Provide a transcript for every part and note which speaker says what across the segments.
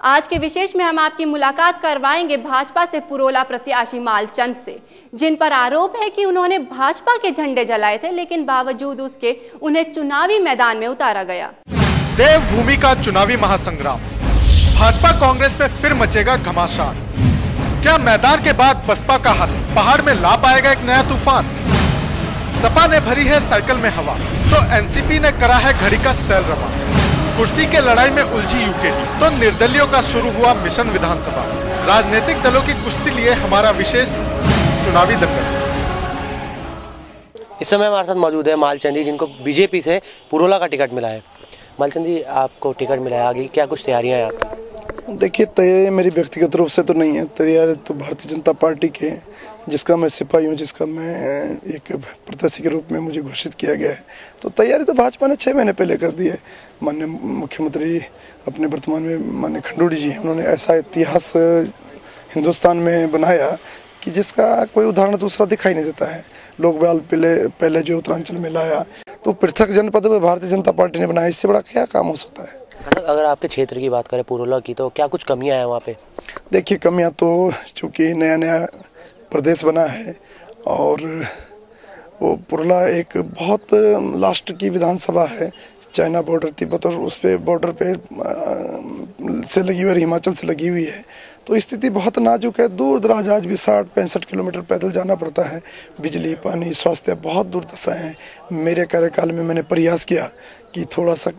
Speaker 1: आज के विशेष में हम आपकी मुलाकात करवाएंगे भाजपा से पुरोला प्रत्याशी मालचंद से, जिन पर आरोप है कि उन्होंने भाजपा के झंडे जलाए थे, लेकिन बावजूद उसके उन्हें चुनावी मैदान में उतारा गया।
Speaker 2: देवभूमि का चुनावी महासंग्राम, भाजपा कांग्रेस में फिर मचेगा घमासान। क्या मैदान के बाद बसपा का हाथ पहाड़ में ला पाएगा एक नया तूफान? सपा ने भरी है साइकिल में हवा, तो एनसीपी ने करा है घड़ी का सेल रवा। कुर्सी के लड़ाई में उलझी यूकेडी, तो निर्दलियों का शुरू हुआ मिशन विधानसभा। राजनीतिक दलों की कुश्ती लिए हमारा विशेष चुनावी दंगल।
Speaker 3: इस समय हमारे साथ मौजूद है मालचंद जी, जिनको बीजेपी से पुरोला का टिकट मिला है। मालचंद जी, आपको टिकट मिला है, आगे क्या कुछ तैयारियां हैं आपकी?
Speaker 4: देखिए, तैयारी मेरी व्यक्तिगत रूप से तो नहीं है, तैयारी तो भारतीय जनता पार्टी के, जिसका मैं सिपाही हूँ, जिसका मैं एक प्रत्याशी के रूप में मुझे घोषित किया गया है। तो तैयारी तो भाजपा ने 6 महीने पहले कर दी है। माननीय मुख्यमंत्री अपने वर्तमान में माननीय खंडूड़ी जी हैं, उन्होंने ऐसा इतिहास हिंदुस्तान में बनाया कि जिसका कोई उदाहरण दूसरा दिखाई नहीं देता है। लोकपाल पहले जो उत्तरांचल में लाया, तो पृथक जनपद में भारतीय जनता पार्टी ने बनाया। इससे बड़ा क्या काम हो सकता है?
Speaker 3: अगर आपके क्षेत्र की बात करें पुरोला की, तो क्या कुछ कमियां हैं वहाँ पे?
Speaker 4: देखिए, कमियां तो चूँकि नया प्रदेश बना है और वो पुरोला एक बहुत लास्ट की विधानसभा है, चाइना बॉर्डर, तिब्बत और उस पे बॉर्डर पे से लगी हुई और हिमाचल से लगी हुई है। तो स्थिति बहुत नाजुक है। दूर दराज आज भी 60-65 किलोमीटर पैदल जाना पड़ता है। बिजली, पानी, स्वास्थ्य बहुत दुर्दशा है। मेरे कार्यकाल में मैंने प्रयास किया कि थोड़ा सा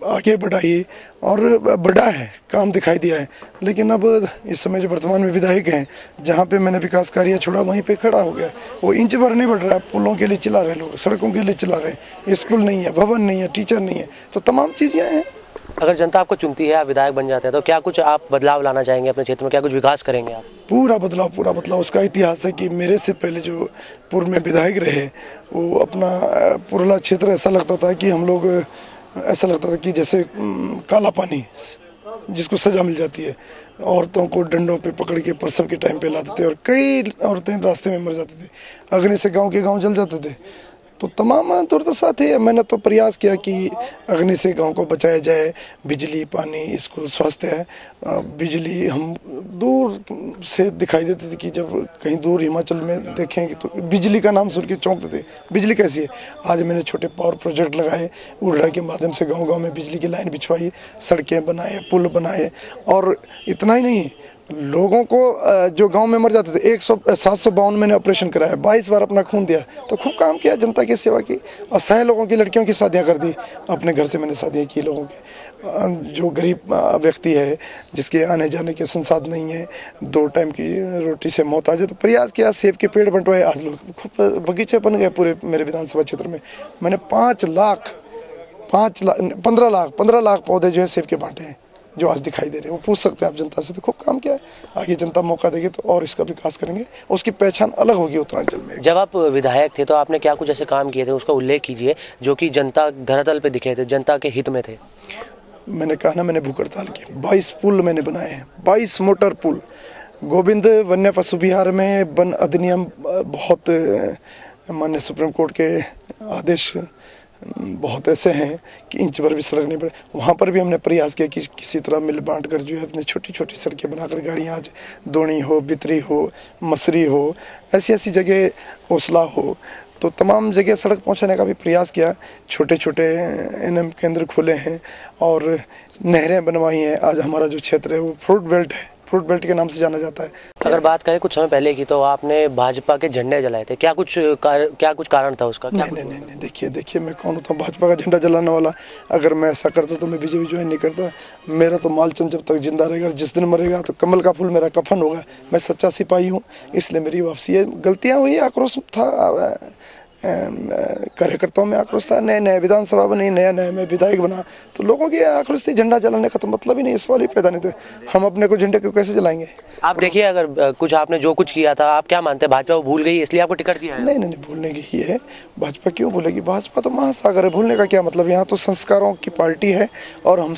Speaker 4: आगे बढ़ाइए, और बढ़ा है, काम दिखाई दिया है। लेकिन अब इस समय जो वर्तमान में विधायक हैं, जहाँ पे मैंने विकास कार्य छोड़ा वहीं पे खड़ा हो गया। वो इंच भर नहीं बढ़ रहा है। पुलों के लिए चिल्ला रहे लोग, सड़कों के लिए चिल्ला रहे, स्कूल नहीं है, भवन नहीं है, टीचर नहीं है, तो तमाम चीज़ें हैं।
Speaker 3: अगर जनता आपको चुनती है, आप विधायक बन जाते हैं, तो क्या कुछ आप बदलाव लाना चाहेंगे अपने क्षेत्र में? क्या कुछ विकास करेंगे आप?
Speaker 4: पूरा बदलाव। उसका इतिहास है कि मेरे से पहले जो पूर्व में विधायक रहे, वो अपना पुरोला क्षेत्र ऐसा लगता था कि हम लोग, ऐसा लगता था कि जैसे काला पानी जिसको सजा मिल जाती है। औरतों को डंडों पे पकड़ के प्रसव के टाइम पे लाते थे और कई औरतें रास्ते में मर जाती थी। अग्नि से गाँव के गाँव जल जाते थे। तो तमाम दुर्दशा थी। मैंने तो प्रयास किया कि अग्नि से गांव को बचाया जाए। बिजली, पानी, स्कूल, स्वास्थ्य, बिजली हम दूर से दिखाई देती थी कि जब कहीं दूर हिमाचल में देखें तो बिजली का नाम सुन के चौंकते थे। बिजली कैसी है? आज मैंने छोटे पावर प्रोजेक्ट लगाए, उड़रा के माध्यम से गाँव-गाँव में बिजली की लाइन बिछवाई, सड़कें बनाए, पुल बनाए। और इतना ही नहीं, लोगों को जो गांव में मर जाते थे, 752 मैंने ऑपरेशन कराया, 22 बार अपना खून दिया, तो खूब काम किया, जनता की सेवा की। असहाय लोगों की लड़कियों की शादियां कर दी। अपने घर से मैंने शादियां की लोगों की। जो गरीब व्यक्ति है, जिसके आने जाने के संसाधन नहीं है, 2 टाइम की रोटी से मौत आ जाए, तो प्रयास किया, सेब के पेड़ बंटवाए। आज लोग खूब बगीचे बन गए पूरे मेरे विधानसभा क्षेत्र में। मैंने 15 लाख पौधे जो है सेब के बांटे हैं, जो आज दिखाई दे रहे हैं। वो पूछ सकते हैं आप जनता से, तो खूब काम किया है। आगे जनता मौका देगी तो और इसका विकास करेंगे, उसकी पहचान अलग होगी उत्तरांचल में।
Speaker 3: जब आप विधायक थे तो आपने क्या कुछ ऐसे काम किए थे, उसका उल्लेख कीजिए, जो कि जनता धरातल पे दिखे थे, जनता के हित में थे?
Speaker 4: मैंने कहा ना, मैंने भूख हड़ताल की। 22 पुल मैंने बनाए हैं, 22 मोटर पुल। गोविंद वन्य पशु विहार में वन अधिनियम, बहुत माननीय सुप्रीम कोर्ट के आदेश बहुत ऐसे हैं कि इंच भर भी सड़क नहीं पड़े। वहाँ पर भी हमने प्रयास किया कि किसी तरह मिल बांट कर जो है अपनी छोटी छोटी सड़कें बनाकर गाड़ियाँ आज दोणी हो, बितरी हो, मसरी हो, ऐसी जगह हौसला हो, तो तमाम जगह सड़क पहुँचाने का भी प्रयास किया। छोटे छोटे एनएम केंद्र खोले हैं और नहरें बनवाई हैं। आज हमारा जो क्षेत्र है वो फ्रूट बेल्ट है, फ्रूट बेल्ट के नाम से जाना जाता है।
Speaker 3: अगर बात करें कुछ समय पहले की, तो आपने भाजपा के झंडे जलाए थे, क्या कुछ कारण था उसका?
Speaker 4: नहीं, देखिए मैं कौन होता हूँ भाजपा का झंडा जलाने वाला? अगर मैं ऐसा करता तो मैं बीजेपी ज्वाइन नहीं करता। मेरा तो मालचंद जब तक जिंदा रहेगा, जिस दिन मरेगा तो कमल का फूल मेरा कफन होगा। मैं सच्चा सिपाही हूँ, इसलिए मेरी वापसी है। गलतियाँ हुई, आक्रोश था, कार्यकर्ताओं में आक्रोश था। नए विधानसभा बनी, नया मैं विधायक बना, तो लोगों की आक्रोश थी। झंडा जलाने का तो मतलब ही नहीं, सवाल ही पैदा नहीं। तो हम अपने को झंडे को कैसे जलाएंगे?
Speaker 3: आप देखिए, अगर कुछ आपने जो कुछ किया था, आप क्या मानते हैं भाजपा वो भूल गई इसलिए आपको टिकट दिया है?
Speaker 4: नहीं, भूलने की ही है। भाजपा क्यों भूलेगी? भाजपा तो महासागर है, भूलने का क्या मतलब? यहाँ तो संस्कारों की पार्टी है और हम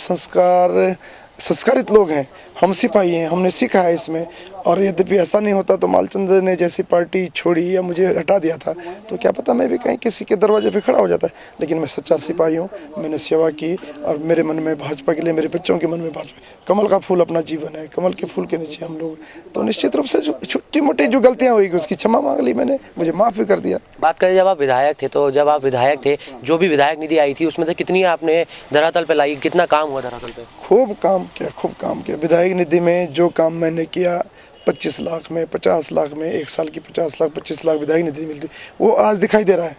Speaker 4: संस्कारित लोग हैं, हम सिपाही हैं, हमने सीखा है इसमें। और यद्यपि ऐसा नहीं होता तो मालचंद ने जैसी पार्टी छोड़ी या मुझे हटा दिया था तो क्या पता मैं भी कहीं किसी के दरवाजे पे खड़ा हो जाता। लेकिन मैं सच्चा सिपाही हूँ, मैंने सेवा की और मेरे मन में भाजपा के लिए, मेरे बच्चों के मन में भाजपा, कमल का फूल अपना जीवन है, कमल के फूल के नीचे हम लोग। तो निश्चित रूप से जो छोटी मोटी जो गलतियाँ हुई उसकी क्षमा मांग ली मैंने, मुझे माफ़ भी कर दिया।
Speaker 3: बात करें जब आप विधायक थे, तो जब आप विधायक थे जो भी विधायक निधि आई थी उसमें से कितनी आपने धरातल पे लाई, कितना काम हुआ धरातल पे?
Speaker 4: खूब काम किया। विधायक निधि में जो काम मैंने किया 25 लाख में, 50 लाख में, एक साल की 50 लाख 25 लाख विधायक निधि मिलती, वो आज दिखाई दे रहा है।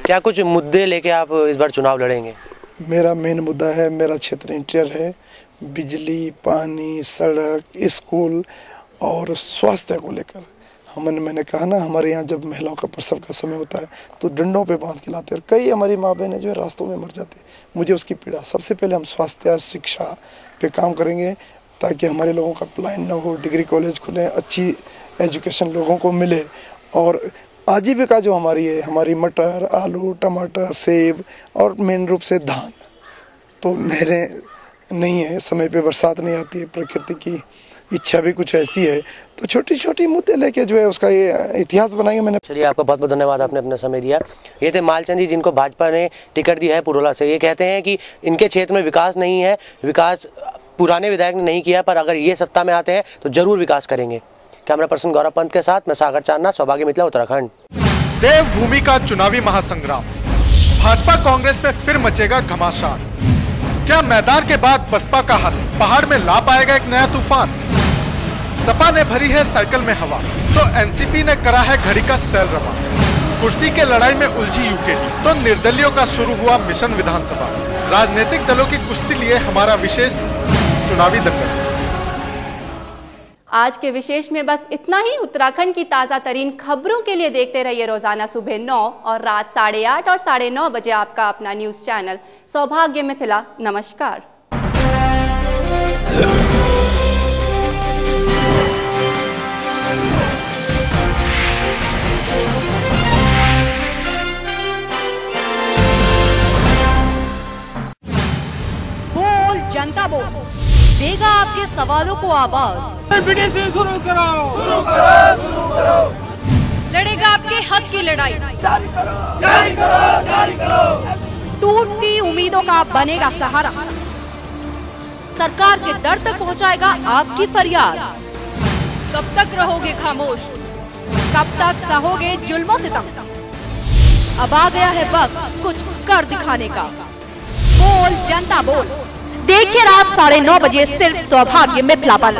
Speaker 3: क्या कुछ मुद्दे लेके आप इस बार चुनाव लड़ेंगे?
Speaker 4: मेरा मेन मुद्दा है, मेरा क्षेत्र इंटीरियर है, बिजली, पानी, सड़क, स्कूल और स्वास्थ्य को लेकर। मैंने कहा ना, हमारे यहाँ जब महिलाओं का प्रसव का समय होता है तो डंडों पे बांध के लाते हैं और कई हमारी माँ बहनें जो है रास्तों में मर जाती है। मुझे उसकी पीड़ा। सबसे पहले हम स्वास्थ्य शिक्षा पे काम करेंगे ताकि हमारे लोगों का पलायन न हो, डिग्री कॉलेज खुलें, अच्छी एजुकेशन लोगों को मिले और आजीविका जो हमारी है, हमारी मटर, आलू, टमाटर, सेब और मेन रूप से धान। तो नहरें नहीं है, समय पे बरसात नहीं आती है, प्रकृति की इच्छा भी कुछ ऐसी है, तो छोटी छोटी मुद्दे लेके जो है उसका ये इतिहास बनाएंगे। मैंने
Speaker 3: चलिए, आपका बहुत बहुत धन्यवाद, आपने अपना समय दिया। ये थे मालचंद जी, जिनको भाजपा ने टिकट दी है पुरोला से। ये कहते हैं कि इनके क्षेत्र में विकास नहीं है, विकास पुराने विधायक ने नहीं किया, पर अगर ये सत्ता में आते हैं तो जरूर विकास करेंगे। कैमरा पर्सन गौरव पंत के साथ मैं सागर चांदना, सौभाग्य मिथिला, उत्तराखंड।
Speaker 2: देवभूमि का चुनावी महासंग्राम, भाजपा कांग्रेस में फिर मचेगा घमासान। क्या मैदान के बाद बसपा का हाथी पहाड़ में ला पाएगा एक नया तूफान? सपा ने भरी है साइकिल में हवा तो एनसीपी ने करा है घड़ी का सेल रवा। कुर्सी के लड़ाई में उलझी यूकेडी तो निर्दलियों का शुरू हुआ मिशन विधानसभा। राजनीतिक दलों की कुश्ती लिए हमारा विशेष चुनावी दंगल।
Speaker 1: आज के विशेष में बस इतना ही। उत्तराखंड की ताज़ा तरीन खबरों के लिए देखते रहिए रोजाना सुबह 9 और रात 8:30 और 9:30 बजे आपका अपना न्यूज़ चैनल सौभाग्य मिथिला। नमस्कार।
Speaker 5: बोल जनता बोल देगा आपके सवालों को आवाज।
Speaker 6: से शुरू करो।
Speaker 5: लड़ेगा आपके हक की लड़ाई।
Speaker 6: जारी करो।
Speaker 5: टूटती उम्मीदों का बनेगा सहारा। सरकार के दर तक पहुंचाएगा आपकी फरियाद। कब तक रहोगे खामोश? कब तक सहोगे जुल्मों सितम? अब आ गया है वक्त कुछ कर दिखाने का। बोल जनता बोल, देखिए रात 9:30 बजे सिर्फ सौभाग्य मिथिला पर।